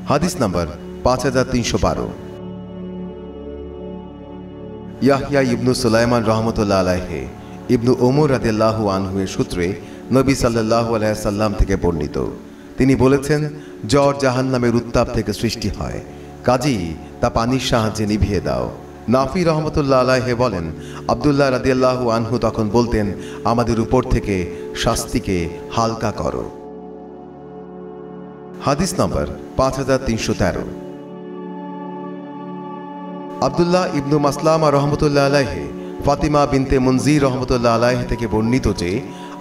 হাদিস নাম্বার 5312। ইয়াহইয়া ইবনু সুলাইমান রহমতুল্লাহ আলাইহি ইবনু ওমর রাদিয়াল্লাহু আনহু এর সূত্রে নবী সাল্লাল্লাহু আলাইহি সাল্লাম থেকে বর্ণিত, তিনি বলেছেন, জ্বর জাহান্নামের উত্তাপ থেকে সৃষ্টি হয়, কাজেই তা পানির সাহায্যে নিভিয়ে দাও। নাফি রহমতুল্লাহ আলাইহি বলেন, আব্দুল্লাহ রাদিয়াল্লাহু আনহু তখন বলতেন, আমাদের উপর থেকে শাস্তিকে হালকা করো। হাদিস নাম্বার 5313। আব্দুল্লাহ ইবনু মাসলামা রহমতুল্লাহ আলাইহি ফাতিমা বিনতে মুনজির রহমতুল্লাহ আলাইহি থেকে বর্ণিত যে,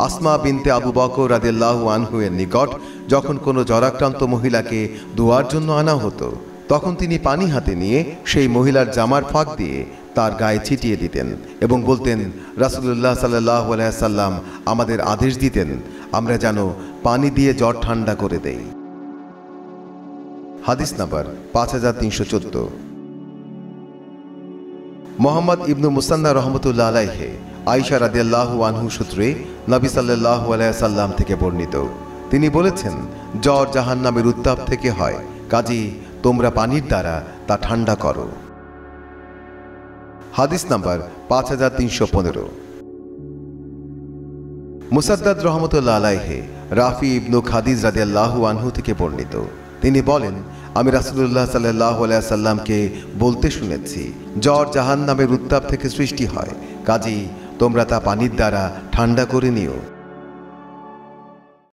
আসমা বিনতে আবু বকর রাদিয়াল্লাহু আনহু এর নিকট যখন কোনো জ্বরাক্রান্ত মহিলাকে দোয়ার জন্য আনা হতো, তখন তিনি পানি হাতে নিয়ে সেই মহিলার জামার ফাঁক দিয়ে তার গায়ে ছিটিয়ে দিতেন এবং বলতেন, রাসূলুল্লাহ সাল্লাল্লাহু আলাইহি সাল্লাম আমাদের আদেশ দিতেন আমরা যেন পানি দিয়ে জ্বর ঠান্ডা করে দেই। হাদিস নাম্বার 5314। মোহাম্মদ ইবনু মুসান্না রহমতুল্লাহ আলাইহি আয়েশা রাদিয়াল্লাহু আনহু সূত্রে নবী সাল্লাল্লাহু আলাইহি সাল্লাম থেকে বর্ণিত, তিনি বলেছেন, জ্বর জাহান্নামের উত্তাপ থেকে হয়, কাজেই তোমরা পানির দ্বারা তা ঠান্ডা করো। হাদিস নাম্বার 5315। মুসাদ্দাদ রহমতুল্লাহ আলাইহি রাফি ইবনু খাদিজ রাদিয়াল্লাহু আনহু থেকে বর্ণিত, তিনি বলেন, আমি রাসূলুল্লাহ সাল্লাল্লাহু আলাইহি সাল্লামকে বলতে শুনেছি, জ্বর জাহান্নামের উত্তাপ থেকে সৃষ্টি হয়, কাজেই তোমরা তা পানির দ্বারা ঠান্ডা করে নিও।